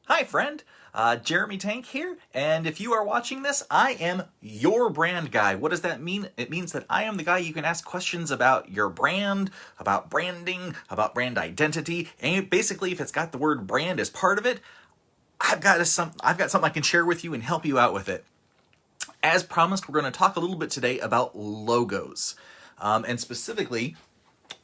Hi, friend. Jeremy Tank here, and if you are watching this, I am your brand guy. What does that mean? It means that I am the guy you can ask questions about your brand, about branding, about brand identity, and basically, if it's got the word brand as part of it, I've got something I can share with you and help you out with it. As promised, we're going to talk a little bit today about logos, and specifically,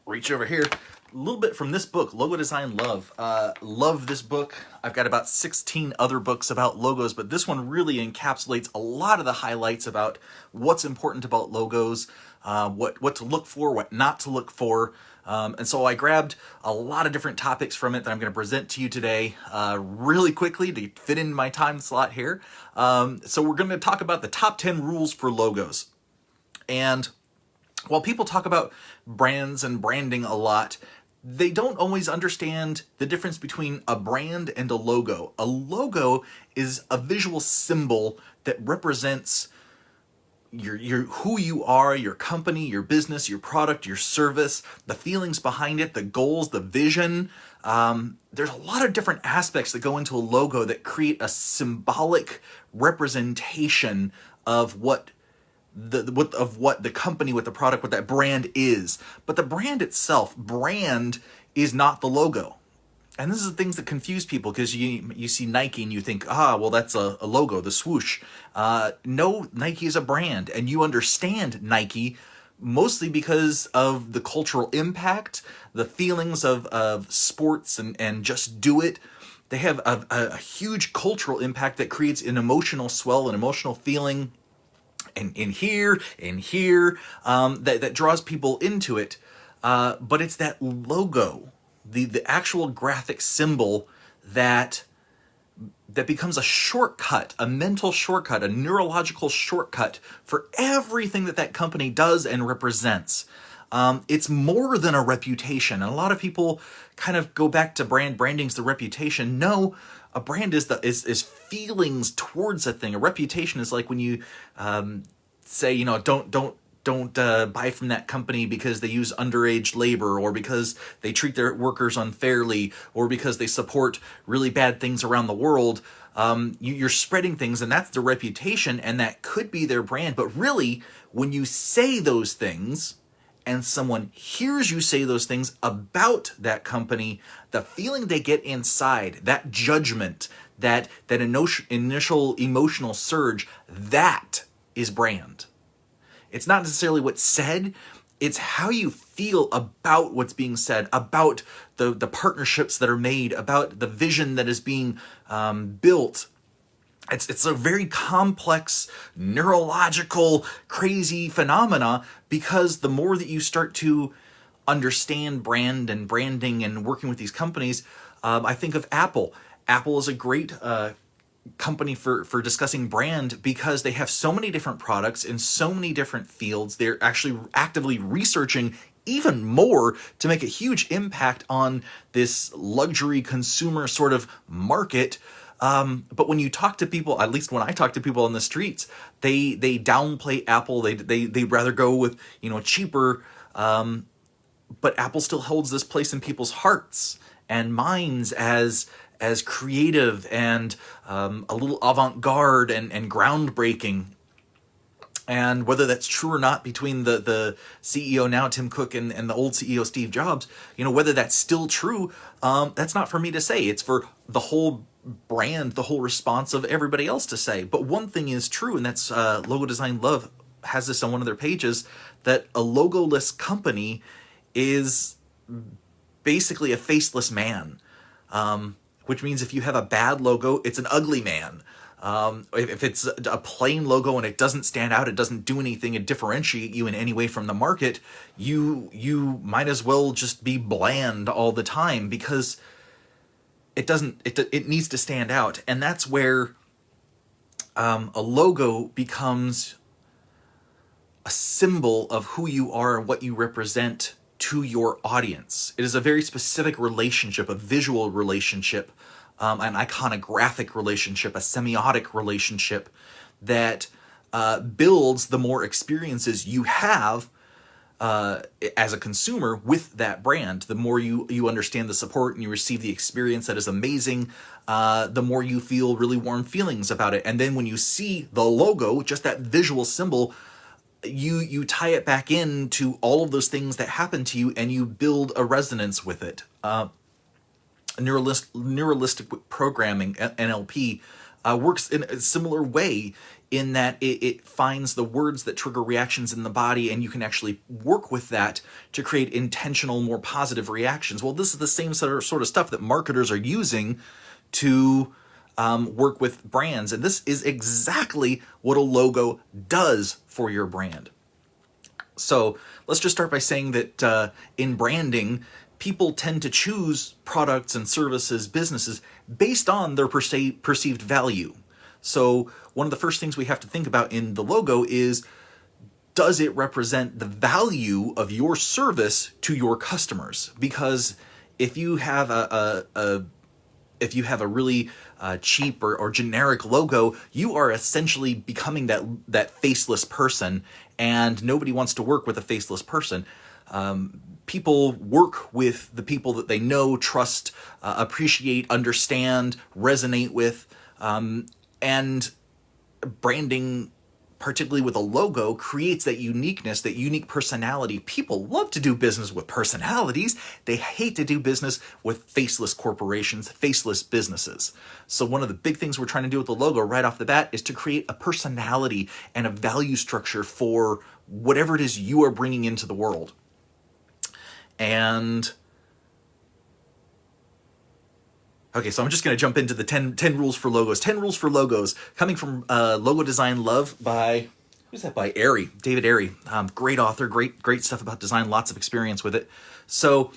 reach over here. A little bit from this book, Logo Design Love. Love this book. I've got about 16 other books about logos, but this one really encapsulates a lot of the highlights about what's important about logos, what to look for, what not to look for. And so I grabbed a lot of different topics from it that I'm going to present to you today really quickly to fit in my time slot here. So we're going to talk about the top 10 rules for logos. And while people talk about brands and branding a lot, they don't always understand the difference between a brand and a logo. A logo is a visual symbol that represents your who you are, your company, your business, your product, your service, the feelings behind it, the goals, the vision. There's a lot of different aspects that go into a logo that create a symbolic representation of what the company, what the product, what that brand is. But the brand itself, brand is not the logo. And this is the things that confuse people, because you see Nike and you think, well, that's a logo, the swoosh. No, Nike is a brand, and you understand Nike mostly because of the cultural impact, the feelings of sports and just do it. They have a huge cultural impact that creates an emotional swell, an emotional feeling, and in here, that draws people into it. But it's that logo, the actual graphic symbol that becomes a shortcut, a mental shortcut, a neurological shortcut for everything that company does and represents. It's more than a reputation. And a lot of people kind of go back to branding's the reputation. No, a brand is feelings towards a thing. A reputation is like when you say, don't buy from that company because they use underage labor, or because they treat their workers unfairly, or because they support really bad things around the world. You're spreading things, and that's the reputation, and that could be their brand. But really, when you say those things, and someone hears you say those things about that company, the feeling they get inside, that judgment, that initial emotional surge, that is brand. It's not necessarily what's said, it's how you feel about what's being said, about the partnerships that are made, about the vision that is being built. It's a very complex, neurological, crazy phenomena, because the more that you start to understand brand and branding and working with these companies, I think of Apple. Apple is a great company for discussing brand, because they have so many different products in so many different fields. They're actually actively researching even more to make a huge impact on this luxury consumer sort of market. But when you talk to people, at least when I talk to people on the streets, they downplay Apple. They'd rather go with, cheaper, but Apple still holds this place in people's hearts and minds as creative and a little avant-garde and groundbreaking. And whether that's true or not between the CEO now, Tim Cook, and the old CEO, Steve Jobs, whether that's still true, that's not for me to say. It's for the whole brand, the whole response of everybody else to say. But one thing is true, and that's Logo Design Love has this on one of their pages, that a logoless company is basically a faceless man. Which means if you have a bad logo, it's an ugly man. If it's a plain logo and it doesn't stand out, it doesn't do anything and differentiate you in any way from the market, you might as well just be bland all the time, because it needs to stand out. And that's where a logo becomes a symbol of who you are and what you represent to your audience. It is a very specific relationship, a visual relationship, an iconographic relationship, a semiotic relationship that builds the more experiences you have as a consumer with that brand. The more you understand the support and you receive the experience that is amazing, the more you feel really warm feelings about it. And then when you see the logo, just that visual symbol, you tie it back into all of those things that happen to you, and you build a resonance with it. Neuralistic programming, NLP, works in a similar way, in that it finds the words that trigger reactions in the body, and you can actually work with that to create intentional, more positive reactions. Well, this is the same sort of stuff that marketers are using to work with brands. And this is exactly what a logo does for your brand. So let's just start by saying that in branding, people tend to choose products and services, businesses, based on their perceived value. So one of the first things we have to think about in the logo is, does it represent the value of your service to your customers? Because if you have a really cheap or generic logo, you are essentially becoming that faceless person, and nobody wants to work with a faceless person. People work with the people that they know, trust, appreciate, understand, resonate with, and branding, particularly with a logo, creates that uniqueness, that unique personality. People love to do business with personalities. They hate to do business with faceless corporations, faceless businesses. So one of the big things we're trying to do with the logo right off the bat is to create a personality and a value structure for whatever it is you are bringing into the world. And okay, so I'm just going to jump into the 10 rules for logos. 10 rules for logos, coming from Logo Design Love by, who's that by? Airey, David Airey. Great author, great stuff about design, lots of experience with it. So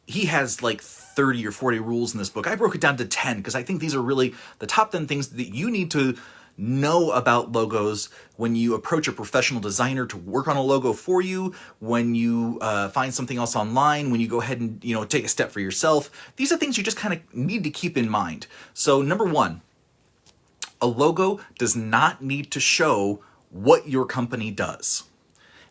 he has like 30 or 40 rules in this book. I broke it down to 10 because I think these are really the top 10 things that you need to know about logos when you approach a professional designer to work on a logo for you, when you find something else online, when you go ahead and take a step for yourself. These are things you just kind of need to keep in mind. So number one, a logo does not need to show what your company does.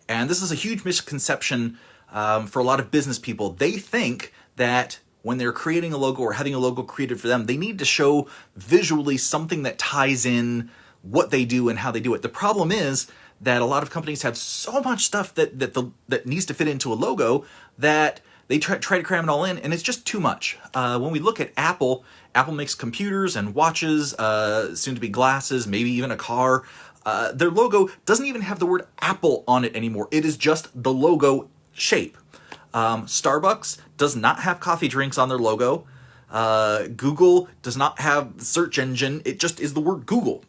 And this is a huge misconception for a lot of business people. They think that when they're creating a logo or having a logo created for them, they need to show visually something that ties in what they do and how they do it. The problem is that a lot of companies have so much stuff that needs to fit into a logo that they try to cram it all in, and it's just too much. When we look at Apple makes computers and watches, soon to be glasses, maybe even a car. Their logo doesn't even have the word Apple on it anymore. It is just the logo shape. Starbucks does not have coffee drinks on their logo. Google does not have search engine. It just is the word Google.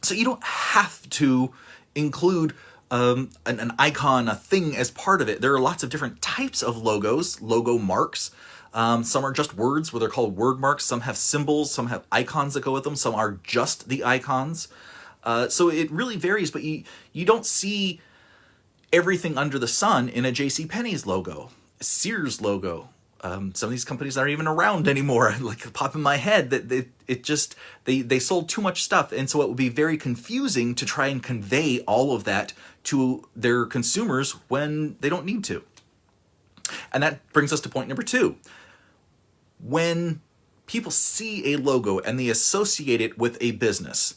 So you don't have to include an icon, a thing as part of it. There are lots of different types of logos, logo marks. Some are just words where they're called word marks. Some have symbols. Some have icons that go with them. Some are just the icons. So it really varies, but you don't see everything under the sun in a JCPenney's logo, Sears logo. Some of these companies aren't even around anymore. Like pop in my head that they sold too much stuff, and so it would be very confusing to try and convey all of that to their consumers when they don't need to. And that brings us to point number 2. When people see a logo and they associate it with a business,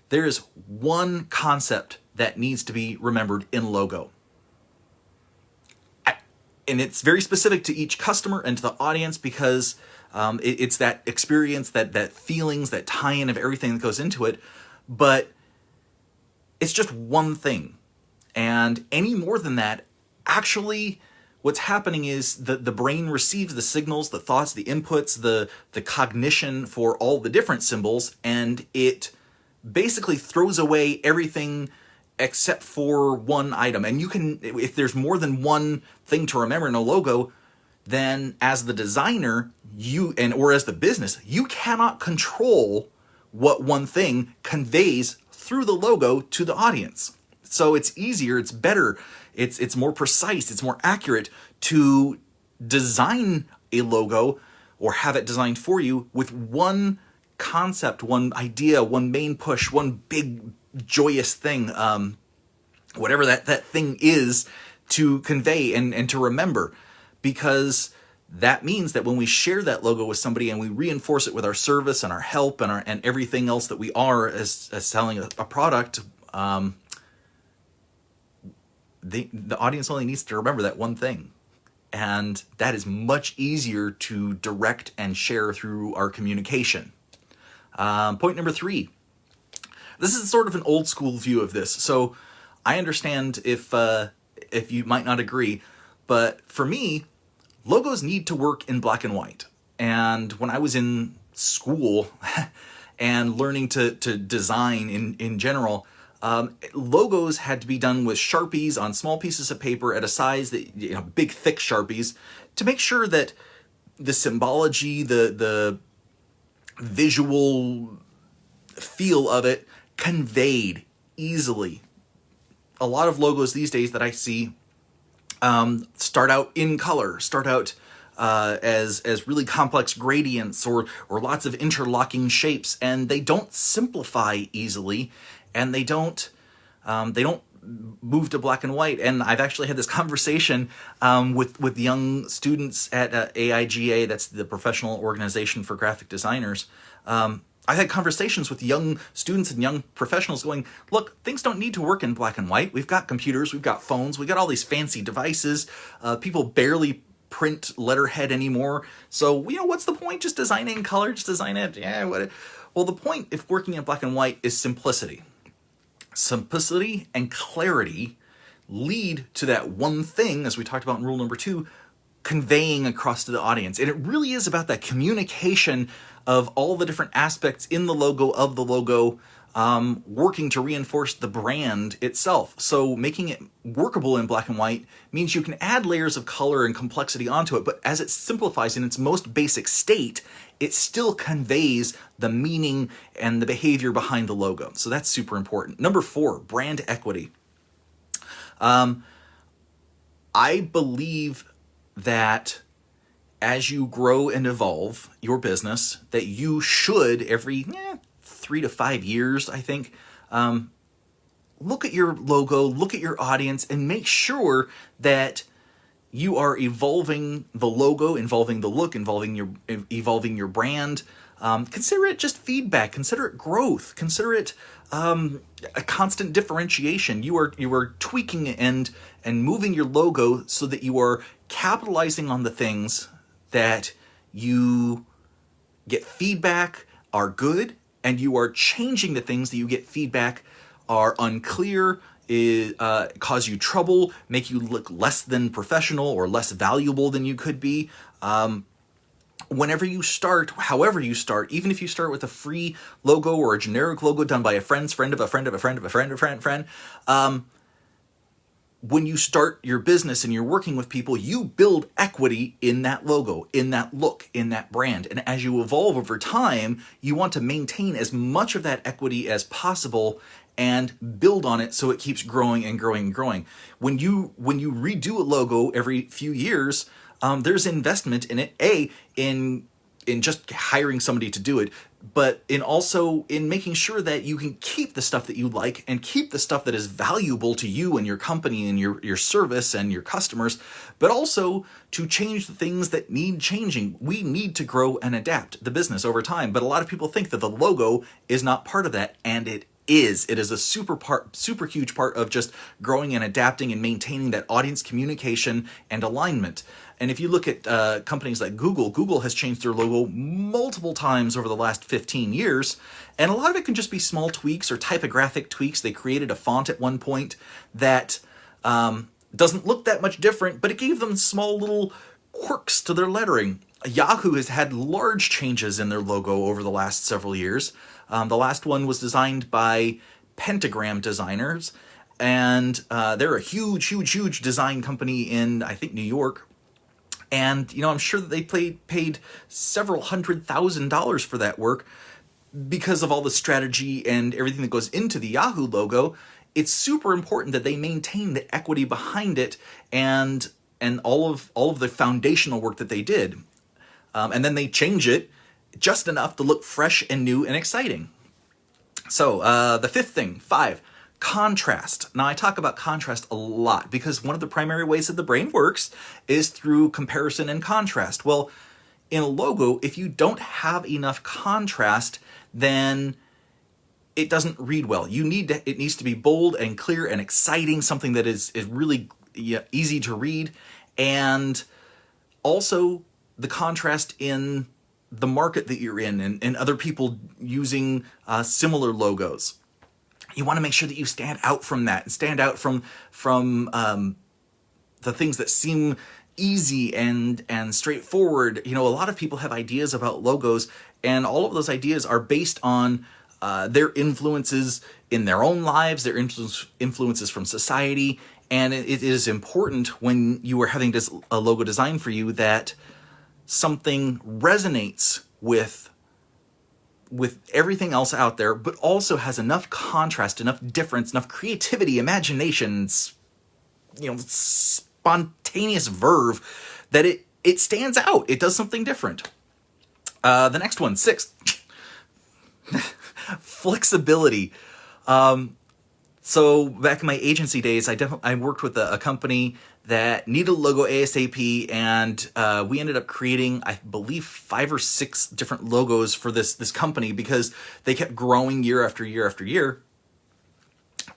there is one concept that needs to be remembered in logo. And it's very specific to each customer and to the audience because it's that experience, that feelings, that tie-in of everything that goes into it. But it's just one thing. And any more than that, actually, what's happening is the brain receives the signals, the thoughts, the inputs, the cognition for all the different symbols, and it basically throws away everything except for one item. And you can, if there's more than one thing to remember in a logo, then as the designer, or as the business, you cannot control what one thing conveys through the logo to the audience. So it's easier, it's better, it's more precise, it's more accurate to design a logo or have it designed for you with one concept, one idea, one main push, one big joyous thing. whatever that thing is, to convey and to remember, because that means that when we share that logo with somebody and we reinforce it with our service and our help and everything else that we are as selling a product, the audience only needs to remember that one thing. And that is much easier to direct and share through our communication. Point number 3. This is sort of an old school view of this. So I understand if you might not agree, but for me, logos need to work in black and white. And when I was in school and learning to design in general, logos had to be done with Sharpies on small pieces of paper at a size that, big, thick Sharpies, to make sure that the symbology, the visual feel of it conveyed easily. A lot of logos these days that I see start out in color, start out as really complex gradients or lots of interlocking shapes, and they don't simplify easily, and they don't move to black and white. And I've actually had this conversation with young students at AIGA, that's the Professional Organization for Graphic Designers. I've had conversations with young students and young professionals going, look, things don't need to work in black and white. We've got computers, we've got phones, we've got all these fancy devices. People barely print letterhead anymore. So, what's the point? Just design it in color, just design it. Yeah, what? Well, the point if working in black and white is simplicity. Simplicity and clarity lead to that one thing, as we talked about in rule number 2, conveying across to the audience. And it really is about that communication of all the different aspects in the logo, of the logo, working to reinforce the brand itself. So making it workable in black and white means you can add layers of color and complexity onto it, but as it simplifies in its most basic state, it still conveys the meaning and the behavior behind the logo. So that's super important. Number 4, brand equity. I believe that as you grow and evolve your business, that you should every 3 to 5 years, I think, look at your logo, look at your audience, and make sure that you are evolving the logo, evolving the look, evolving your brand. Consider it just feedback. Consider it growth. Consider it a constant differentiation. You are tweaking and moving your logo so that you are capitalizing on the things that you get feedback are good, and you are changing the things that you get feedback are unclear, cause you trouble, make you look less than professional or less valuable than you could be. Whenever you start, however you start, even if you start with a free logo or a generic logo done by a friend's friend of a friend of a friend of a friend of a friend, when you start your business and you're working with people, you build equity in that logo, in that look, in that brand. And as you evolve over time, you want to maintain as much of that equity as possible and build on it so it keeps growing and growing and growing. When you redo a logo every few years, there's investment in it, in just hiring somebody to do it, but in making sure that you can keep the stuff that you like and keep the stuff that is valuable to you and your company and your service and your customers, but also to change the things that need changing. We need to grow and adapt the business over time, but a lot of people think that the logo is not part of that, and it is. It is a super huge part of just growing and adapting and maintaining that audience communication and alignment. And if you look at companies like Google has changed their logo multiple times over the last 15 years, and a lot of it can just be small tweaks or typographic tweaks. They created a font at one point that doesn't look that much different, but it gave them small little quirks to their lettering. Yahoo has had large changes in their logo over the last several years. The last one was designed by Pentagram designers, and they're a huge design company in, I think, New York. And, I'm sure that they paid several $100,000 for that work because of all the strategy and everything that goes into the Yahoo logo. It's super important that they maintain the equity behind it and all of the foundational work that they did. And then they change it just enough to look fresh and new and exciting. So the fifth thing, 5, Contrast. Now, I talk about contrast a lot because one of the primary ways that the brain works is through comparison and contrast. Well, in a logo, if you don't have enough contrast, then it doesn't read well. It needs to be bold and clear and exciting, something that is really easy to read, and also the contrast in the market that you're in and other people using similar logos. You want to make sure that you stand out from that, and stand out from the things that seem easy and straightforward. You know, a lot of people have ideas about logos, and all of those ideas are based on their influences in their own lives, their influences from society, and it is important when you are having a logo designed for you that something resonates with everything else out there, but also has enough contrast, enough difference, enough creativity, imagination, spontaneous verve, that it stands out. It does something different. The next one, 6, flexibility. So back in my agency days, I worked with a company that needed a logo ASAP, and we ended up creating, I believe, 5 or 6 different logos for this company because they kept growing year after year after year.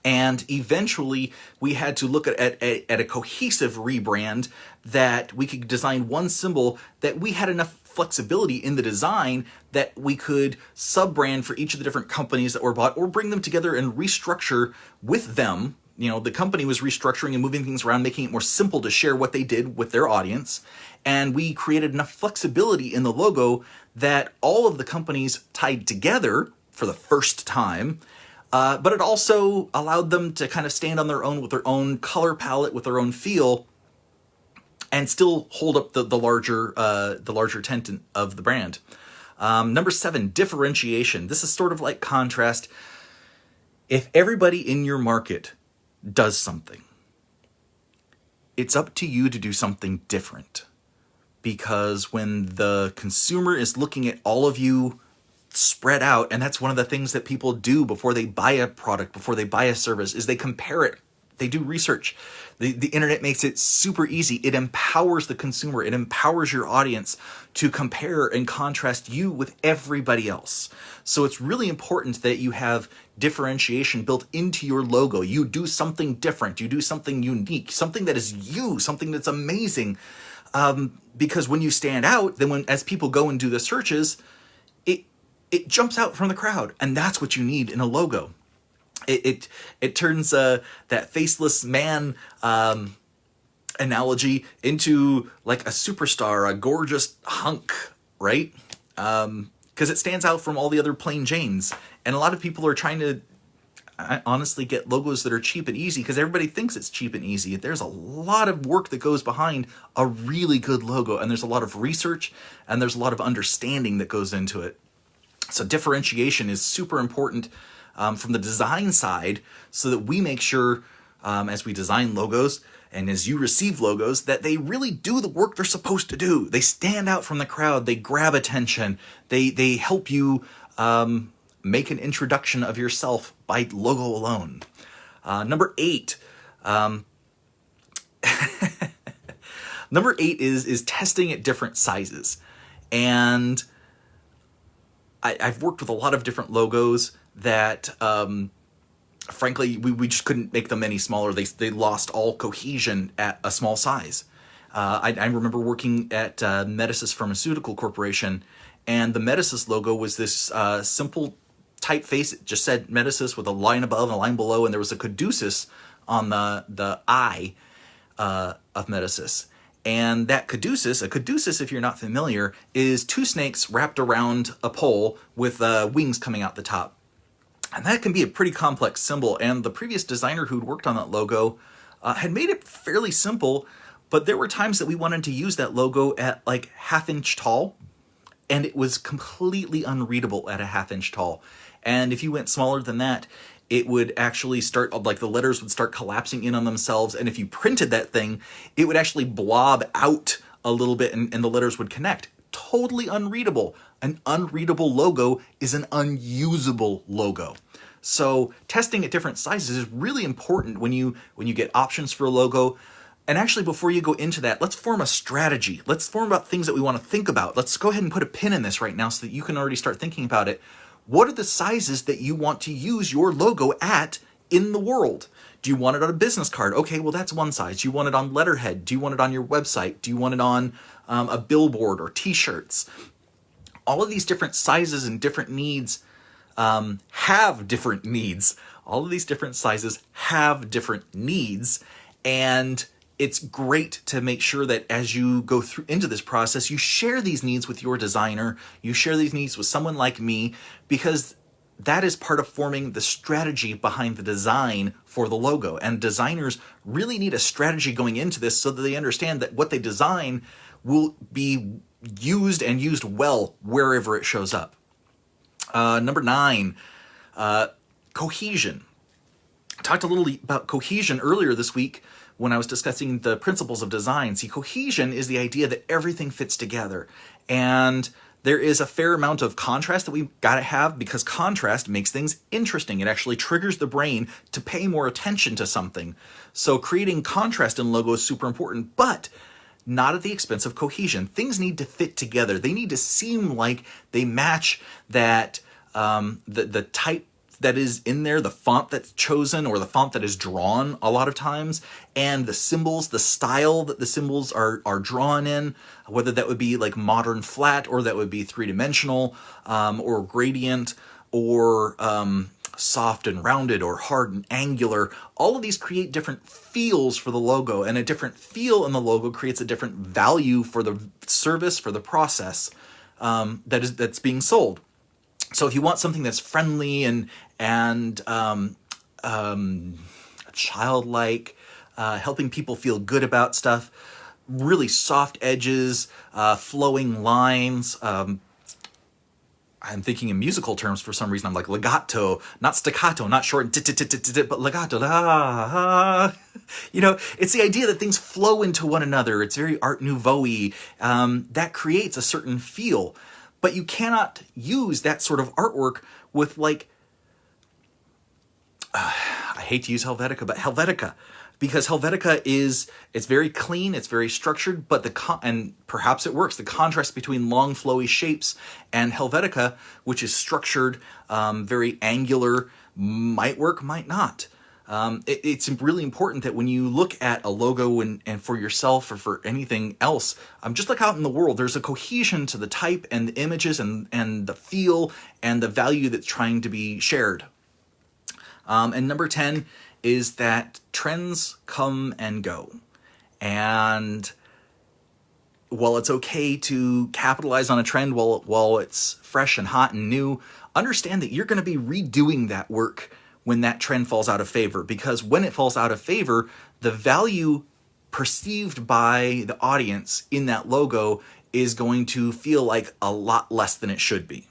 And eventually, we had to look at a cohesive rebrand that we could design one symbol that we had enough flexibility in the design that we could sub-brand for each of the different companies that were bought, or bring them together and restructure with them. You know, the company was restructuring and moving things around, making it more simple to share what they did with their audience. And we created enough flexibility in the logo that all of the companies tied together for the first time. But it also allowed them to kind of stand on their own with their own color palette, with their own feel, and still hold up the larger tenet of the brand. Number 7, differentiation. This is sort of like contrast. If everybody in your market does something, it's up to you to do something different. Because when the consumer is looking at all of you spread out, and that's one of the things that people do before they buy a product, before they buy a service, is they compare it. They do research. The internet makes it super easy. It empowers the consumer. It empowers your audience to compare and contrast you with everybody else. So it's really important that you have differentiation built into your logo. You do something different. You do something unique, something that is you, something that's amazing. Because when you stand out, then as people go and do the searches, it jumps out from the crowd, and that's what you need in a logo. It turns that faceless man analogy into like a superstar, a gorgeous hunk, right? Because it stands out from all the other plain Janes. And a lot of people are trying to honestly get logos that are cheap and easy because everybody thinks it's cheap and easy. There's a lot of work that goes behind a really good logo, and there's a lot of research, and there's a lot of understanding that goes into it. So differentiation is super important from the design side, so that we make sure as we design logos and as you receive logos that they really do the work they're supposed to do. They stand out from the crowd. They grab attention. They help you make an introduction of yourself by logo alone. Number 8. Number 8 is testing at different sizes. And I've worked with a lot of different logos that, frankly, we just couldn't make them any smaller. They lost all cohesion at a small size. I remember working at Medicis Pharmaceutical Corporation, and the Medicis logo was this simple typeface. It just said Medicis with a line above and a line below, and there was a caduceus on the eye of Medicis. And that caduceus, a caduceus, if you're not familiar, is 2 snakes wrapped around a pole with wings coming out the top. And that can be a pretty complex symbol. And the previous designer who'd worked on that logo had made it fairly simple, but there were times that we wanted to use that logo at like 1/2 inch tall, and it was completely unreadable at a 1/2 inch tall. And if you went smaller than that, it would actually start, like the letters would start collapsing in on themselves. And if you printed that thing, it would actually blob out a little bit and the letters would connect. Totally unreadable. An unreadable logo is an unusable logo. So testing at different sizes is really important when you get options for a logo. And actually, before you go into that, let's form a strategy. Let's form about things that we want to think about. Let's go ahead and put a pin in this right now so that you can already start thinking about it. What are the sizes that you want to use your logo at in the world? Do you want it on a business card? Okay, well, that's one size. Do you want it on letterhead? Do you want it on your website? Do you want it on a billboard or t-shirts? All of these different sizes and different needs have different needs. All of these different sizes have different needs, and it's great to make sure that as you go through into this process, you share these needs with your designer, you share these needs with someone like me, because that is part of forming the strategy behind the design for the logo. And designers really need a strategy going into this so that they understand that what they design will be used and used well wherever it shows up. Number 9, cohesion. I talked a little about cohesion earlier this week when I was discussing the principles of design. See, cohesion is the idea that everything fits together. And there is a fair amount of contrast that we've got to have, because contrast makes things interesting. It actually triggers the brain to pay more attention to something. So creating contrast in logo is super important, but not at the expense of cohesion. Things need to fit together. They need to seem like they match that the type that is in there, the font that's chosen or the font that is drawn a lot of times, and the symbols, the style that the symbols are drawn in, whether that would be like modern flat or that would be three-dimensional or gradient or soft and rounded or hard and angular. All of these create different feels for the logo, and a different feel in the logo creates a different value for the service, for the process that's being sold. So if you want something that's friendly and childlike, helping people feel good about stuff, really soft edges, flowing lines. I'm thinking in musical terms for some reason. I'm like legato, not staccato, not short, but legato. You know, it's the idea that things flow into one another. It's very Art Nouveau-y. That creates a certain feel. But you cannot use that sort of artwork with like, I hate to use Helvetica, but Helvetica, because Helvetica it's very clean, it's very structured, but and perhaps it works. The contrast between long flowy shapes and Helvetica, which is structured, very angular, might work, might not. It's really important that when you look at a logo and for yourself or for anything else, just like out in the world, there's a cohesion to the type and the images and the feel and the value that's trying to be shared. And number 10 is that trends come and go. And while it's okay to capitalize on a trend while it's fresh and hot and new, understand that you're going to be redoing that work when that trend falls out of favor, because when it falls out of favor, the value perceived by the audience in that logo is going to feel like a lot less than it should be,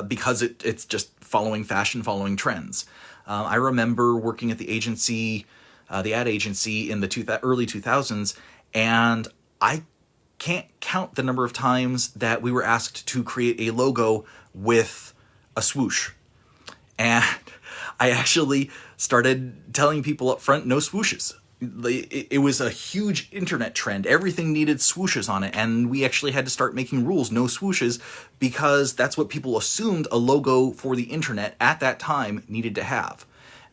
because it's just following fashion, following trends. I remember working at the agency, the ad agency in the early 2000s, and I can't count the number of times that we were asked to create a logo with a swoosh. And I actually started telling people up front, no swooshes. It was a huge internet trend. Everything needed swooshes on it. And we actually had to start making rules, no swooshes, because that's what people assumed a logo for the internet at that time needed to have.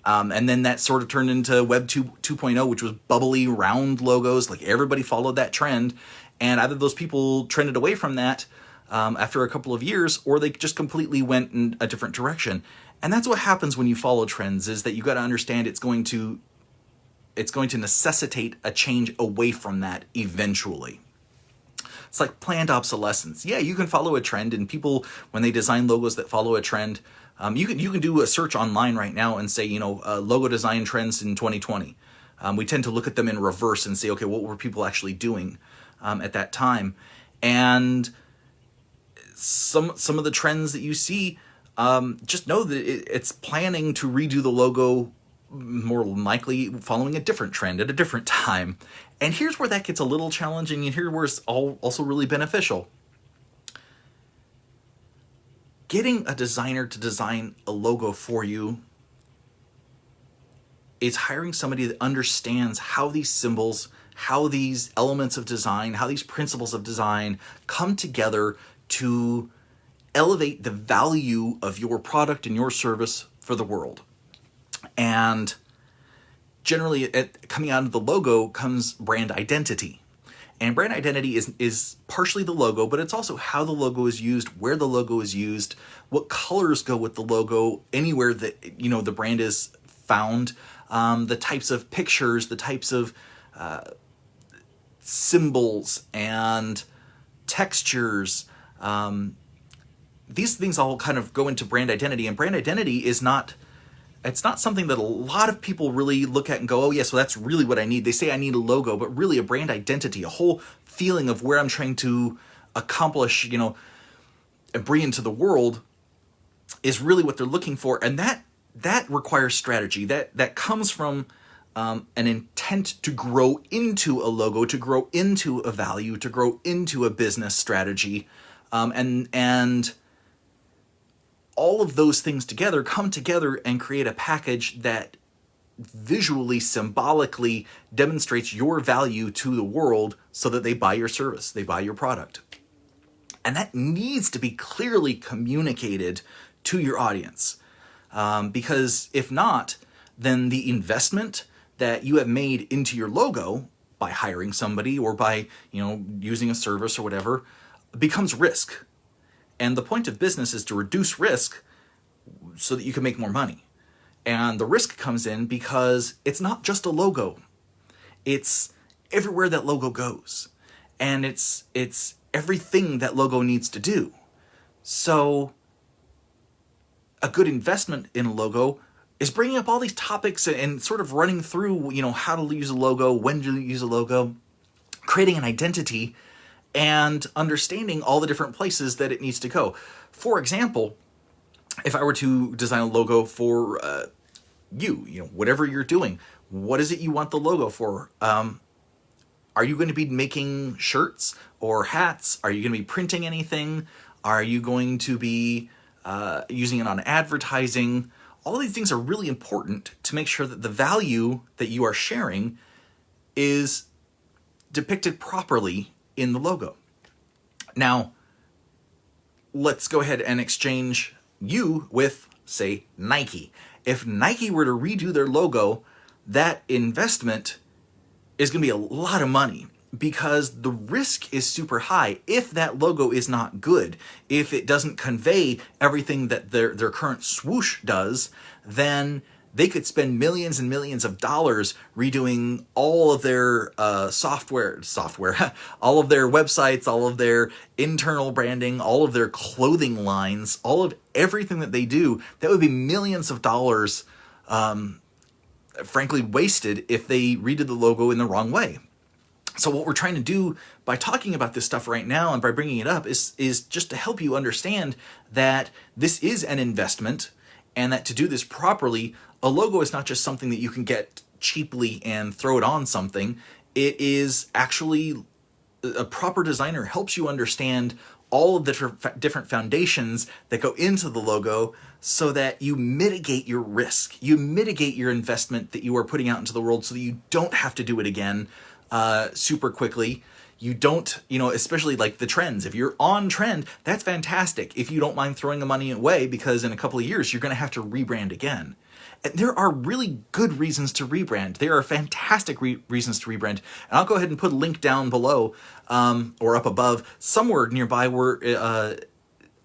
And then that sort of turned into Web 2.0, which was bubbly, round logos. Like everybody followed that trend. And either those people trended away from that after a couple of years, or they just completely went in a different direction. And that's what happens when you follow trends, is that you got to understand it's going to necessitate a change away from that eventually. It's like planned obsolescence. Yeah, you can follow a trend, and people, when they design logos that follow a trend, you can do a search online right now and say, logo design trends in 2020. We tend to look at them in reverse and say, okay, what were people actually doing at that time? And some of the trends that you see, just know that it's planning to redo the logo, more likely following a different trend at a different time. And here's where that gets a little challenging, and here's where it's also really beneficial. getting a designer to design a logo for you is hiring somebody that understands how these symbols, how these elements of design, how these principles of design come together to elevate the value of your product and your service for the world. And generally, coming out of the logo comes brand identity. And brand identity is partially the logo, but it's also how the logo is used, where the logo is used, what colors go with the logo, anywhere that the brand is found, the types of pictures, the types of symbols and textures. These things all kind of go into brand identity, and brand identity it's not something that a lot of people really look at and go, oh yes, well that's really what I need. They say I need a logo, but really a brand identity, a whole feeling of where I'm trying to accomplish, and bring into the world is really what they're looking for. And that requires strategy. That comes from an intent to grow into a logo, to grow into a value, to grow into a business strategy. And all of those things together come together and create a package that visually, symbolically demonstrates your value to the world so that they buy your service, they buy your product. And that needs to be clearly communicated to your audience. Because if not, then the investment that you have made into your logo by hiring somebody or by, using a service or whatever becomes risk. And the point of business is to reduce risk so that you can make more money. And the risk comes in because it's not just a logo. It's everywhere that logo goes. And it's everything that logo needs to do. So a good investment in a logo is bringing up all these topics and sort of running through, how to use a logo, when to use a logo, creating an identity, and understanding all the different places that it needs to go. For example, if I were to design a logo for whatever you're doing, what is it you want the logo for? Are you going to be making shirts or hats? Are you going to be printing anything? Are you going to be using it on advertising? All these things are really important to make sure that the value that you are sharing is depicted properly in the logo. Now, let's go ahead and exchange you with, say, Nike. If Nike were to redo their logo, that investment is going to be a lot of money because the risk is super high. If that logo is not good, if it doesn't convey everything that their current swoosh does, then they could spend millions and millions of dollars redoing all of their software, all of their websites, all of their internal branding, all of their clothing lines, all of everything that they do. That would be millions of dollars, frankly, wasted if they redid the logo in the wrong way. So what we're trying to do by talking about this stuff right now and by bringing it up is just to help you understand that this is an investment and that to do this properly, a logo is not just something that you can get cheaply and throw it on something. It is actually a proper designer helps you understand all of the different foundations that go into the logo so that you mitigate your risk. You mitigate your investment that you are putting out into the world so that you don't have to do it again super quickly. You don't, especially like the trends. If you're on trend, that's fantastic. If you don't mind throwing the money away because in a couple of years, you're going to have to rebrand again. And there are really good reasons to rebrand. There are fantastic reasons to rebrand. And I'll go ahead and put a link down below or up above somewhere nearby where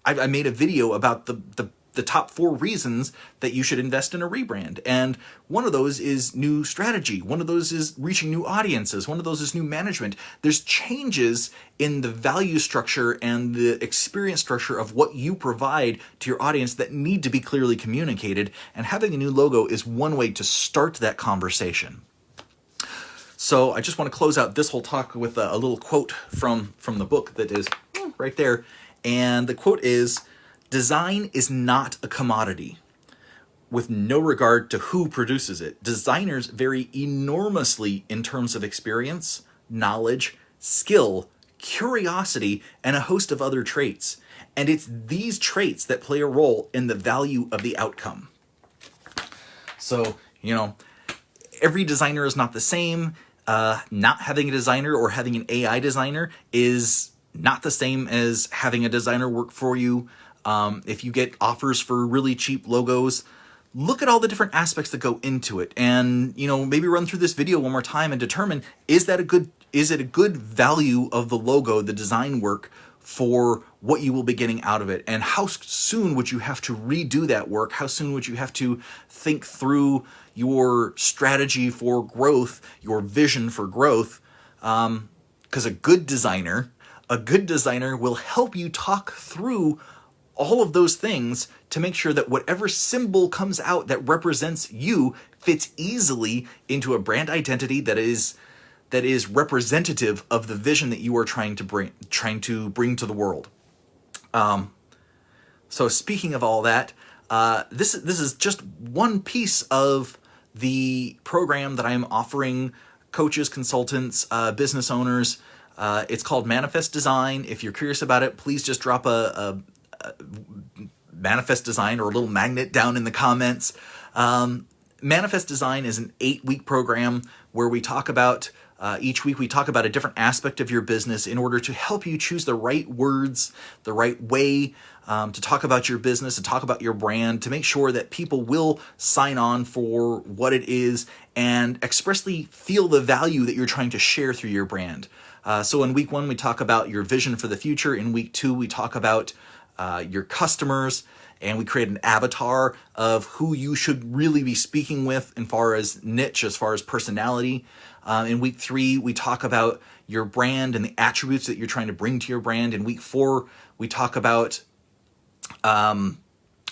I made a video about the top 4 reasons that you should invest in a rebrand. And one of those is new strategy. One of those is reaching new audiences. One of those is new management. There's changes in the value structure and the experience structure of what you provide to your audience that need to be clearly communicated. And having a new logo is one way to start that conversation. So I just want to close out this whole talk with a little quote from the book that is right there. And the quote is, "Design is not a commodity with no regard to who produces it. Designers vary enormously in terms of experience, knowledge, skill, curiosity, and a host of other traits. And it's these traits that play a role in the value of the outcome. So, every designer is not the same. Not having a designer or having an AI designer is not the same as having a designer work for you. If you get offers for really cheap logos, look at all the different aspects that go into it, and maybe run through this video one more time and determine, is it a good value of the logo, the design work, for what you will be getting out of it, and how soon would you have to redo that work? How soon would you have to think through your strategy for growth, your vision for growth? Because a good designer will help you talk through all of those things to make sure that whatever symbol comes out that represents you fits easily into a brand identity that is representative of the vision that you are trying to bring to the world. So speaking of all that, this is just one piece of the program that I'm offering coaches, consultants, business owners. It's called Manifest Design. If you're curious about it, please just drop a Manifest Design or a little magnet down in the comments. Manifest Design is an 8-week program where we talk about, each week we talk about a different aspect of your business in order to help you choose the right words, the right way to talk about your business and talk about your brand, to make sure that people will sign on for what it is and expressly feel the value that you're trying to share through your brand. So in week 1, we talk about your vision for the future. In week 2, we talk about your customers, and we create an avatar of who you should really be speaking with as far as niche, as far as personality. In week 3, we talk about your brand and the attributes that you're trying to bring to your brand. In week 4, we talk about a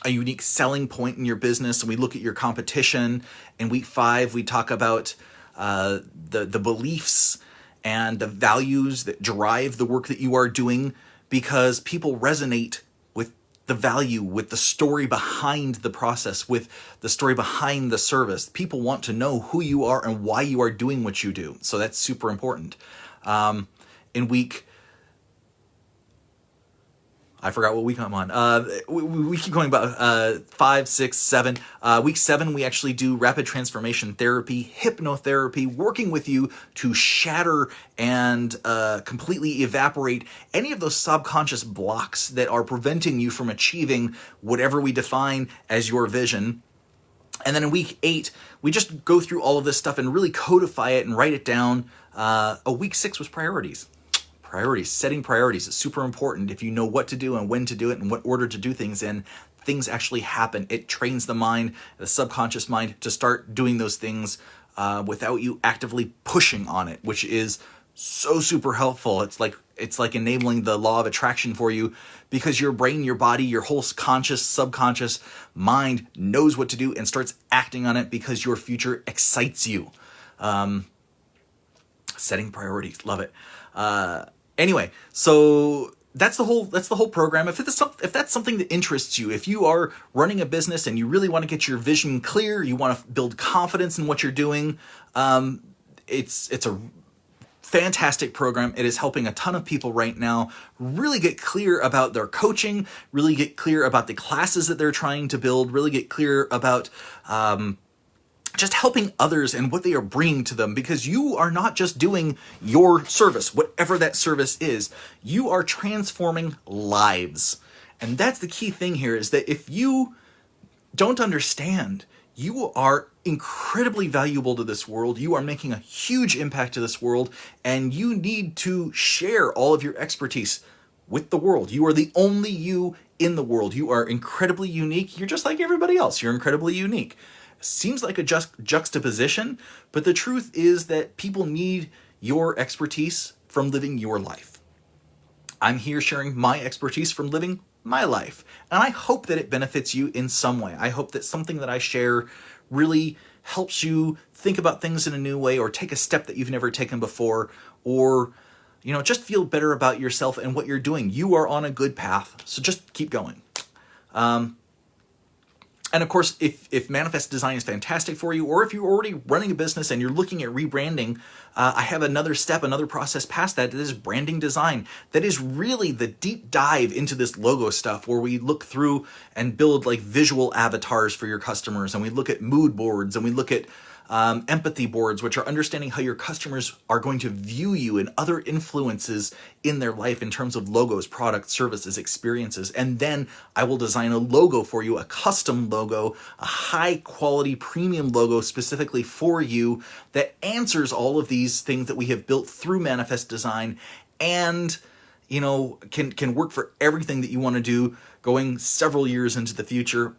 unique selling point in your business, and we look at your competition. In week 5, we talk about the beliefs and the values that drive the work that you are doing, because people resonate with the value, with the story behind the process, with the story behind the service. People want to know who you are and why you are doing what you do. So that's super important. In week, I forgot what week I'm on. We keep going about 5, 6, 7. Week 7, we actually do rapid transformation therapy, hypnotherapy, working with you to shatter and completely evaporate any of those subconscious blocks that are preventing you from achieving whatever we define as your vision. And then in week 8, we just go through all of this stuff and really codify it and write it down. Week 6 was priorities. Setting priorities is super important. If you know what to do and when to do it and what order to do things in, things actually happen. It trains the mind, the subconscious mind, to start doing those things without you actively pushing on it, which is so super helpful. It's like enabling the law of attraction for you, because your brain, your body, your whole conscious, subconscious mind knows what to do and starts acting on it because your future excites you. Setting priorities, love it. Anyway, so that's the whole program. If that's something that interests you, if you are running a business and you really want to get your vision clear, you want to build confidence in what you're doing, it's a fantastic program. It is helping a ton of people right now really get clear about their coaching, really get clear about the classes that they're trying to build, really get clear about just helping others and what they are bringing to them, because you are not just doing your service, whatever that service is, you are transforming lives. And that's the key thing here, is that if you don't understand, you are incredibly valuable to this world, you are making a huge impact to this world, and you need to share all of your expertise with the world. You are the only you in the world. You are incredibly unique. You're just like everybody else. You're incredibly unique. Seems like a juxtaposition, but the truth is that people need your expertise from living your life. I'm here sharing my expertise from living my life, and I hope that it benefits you in some way. I hope that something that I share really helps you think about things in a new way, or take a step that you've never taken before, or just feel better about yourself and what you're doing. You are on a good path, so just keep going. And of course, if Manifest Design is fantastic for you, or if you're already running a business and you're looking at rebranding, I have another step, another process past that. That is branding design. That is really the deep dive into this logo stuff, where we look through and build like visual avatars for your customers, and we look at mood boards, and we look at empathy boards, which are understanding how your customers are going to view you and other influences in their life in terms of logos, products, services, experiences. And then I will design a logo for you, a custom logo, a high quality premium logo specifically for you that answers all of these things that we have built through Manifest Design, and can work for everything that you want to do going several years into the future.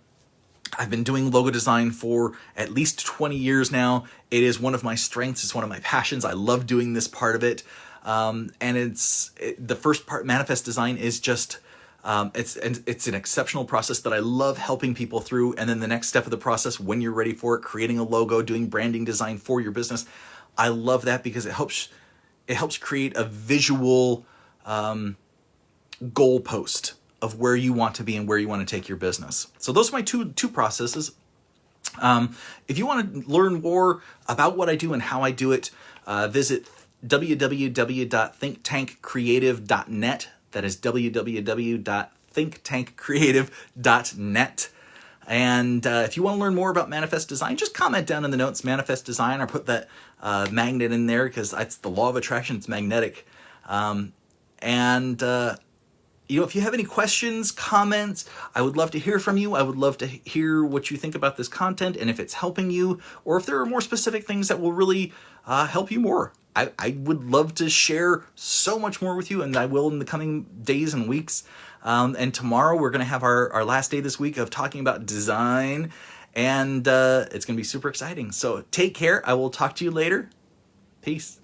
I've been doing logo design for at least 20 years now. It is one of my strengths. It's one of my passions. I love doing this part of it. And the first part, Manifest Design, is just, it's an exceptional process that I love helping people through. And then the next step of the process, when you're ready for it, creating a logo, doing branding design for your business. I love that because it helps create a visual goalpost of where you want to be and where you want to take your business. So those are my two processes. If you want to learn more about what I do and how I do it, visit www.thinktankcreative.net. That is www.thinktankcreative.net. And if you want to learn more about Manifest Design, just comment down in the notes, Manifest Design, or put that magnet in there, because it's the law of attraction. It's magnetic. If you have any questions, comments, I would love to hear from you. I would love to hear what you think about this content, and if it's helping you, or if there are more specific things that will really help you more. I would love to share so much more with you, and I will in the coming days and weeks. And tomorrow we're going to have our last day this week of talking about design, and it's going to be super exciting. So take care. I will talk to you later. Peace.